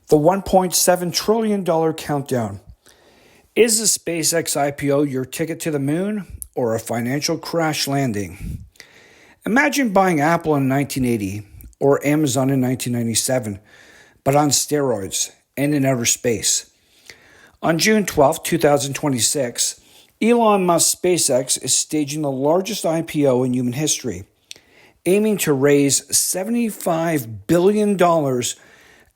The $1.7 trillion countdown. Is the SpaceX IPO your ticket to the moon or a financial crash landing? Imagine buying Apple in 1980 or Amazon in 1997, but on steroids and in outer space. On June 12, 2026, Elon Musk's SpaceX is staging the largest IPO in human history, aiming to raise $75 billion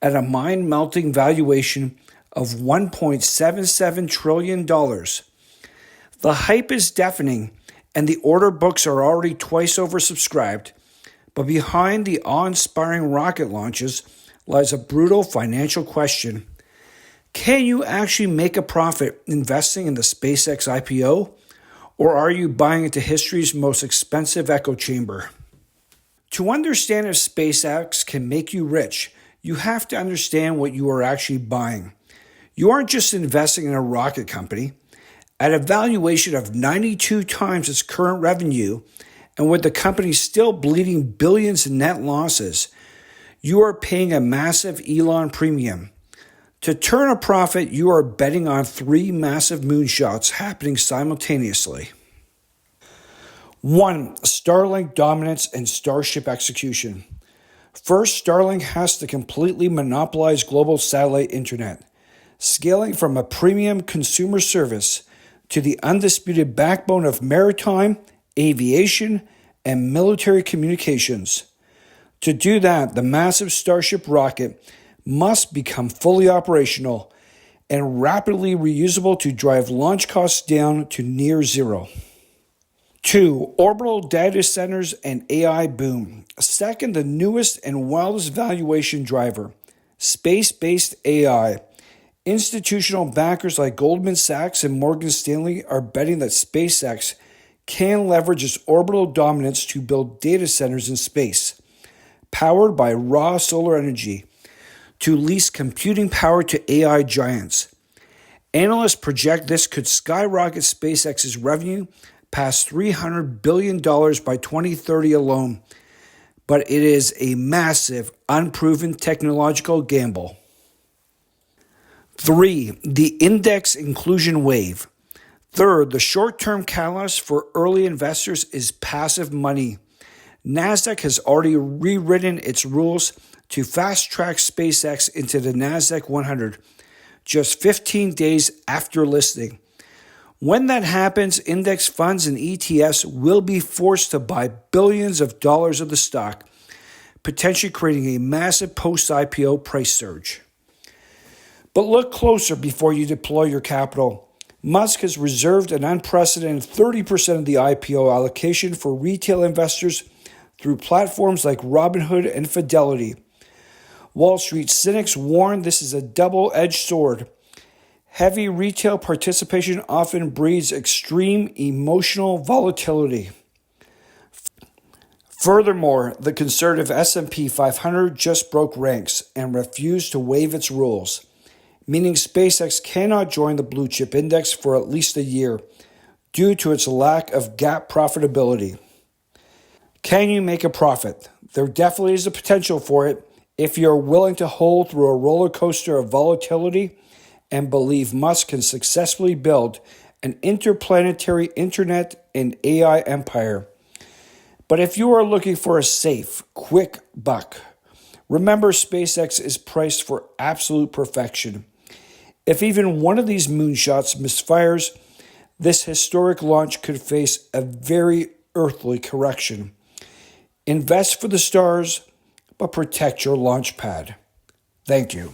at a mind-melting valuation of $1.77 trillion. The hype is deafening, and the order books are already twice oversubscribed, but behind the awe-inspiring rocket launches lies a brutal financial question. Can you actually make a profit investing in the SpaceX IPO, or are you buying into history's most expensive echo chamber? To understand if SpaceX can make you rich, you have to understand what you are actually buying. You aren't just investing in a rocket company. At a valuation of 92 times its current revenue, and with the company still bleeding billions in net losses, you are paying a massive Elon premium. To turn a profit, you are betting on three massive moonshots happening simultaneously. 1. Starlink Dominance and Starship execution. First, Starlink has to completely monopolize global satellite internet, scaling from a premium consumer service to the undisputed backbone of maritime, aviation, and military communications. To do that, the massive Starship rocket must become fully operational and rapidly reusable to drive launch costs down to near zero. 2. Orbital data centers and AI boom. Second, the newest and wildest valuation driver, space-based AI. Institutional backers like Goldman Sachs and Morgan Stanley are betting that SpaceX can leverage its orbital dominance to build data centers in space, powered by raw solar energy, to lease computing power to AI giants. Analysts project this could skyrocket SpaceX's revenue past $300 billion by 2030 alone, but it is a massive, unproven technological gamble. 3. The index inclusion wave. Third, the short-term catalyst for early investors is passive money. Nasdaq has already rewritten its rules to fast-track SpaceX into the Nasdaq 100 just 15 days after listing. When that happens, index funds and ETFs will be forced to buy billions of dollars of the stock, potentially creating a massive post-IPO price surge. But look closer before you deploy your capital. Musk has reserved an unprecedented 30% of the IPO allocation for retail investors through platforms like Robinhood and Fidelity. Wall Street cynics warn this is a double-edged sword. Heavy retail participation often breeds extreme emotional volatility. Furthermore, the conservative S&P 500 just broke ranks and refused to waive its rules, meaning SpaceX cannot join the blue chip index for at least a year due to its lack of GAAP profitability. Can you make a profit? There definitely is a potential for it if you're willing to hold through a roller coaster of volatility and believe Musk can successfully build an interplanetary internet and AI empire. But if you are looking for a safe, quick buck, remember SpaceX is priced for absolute perfection. If even one of these moonshots misfires, this historic launch could face a very earthly correction. Invest for the stars, but protect your launch pad. Thank you.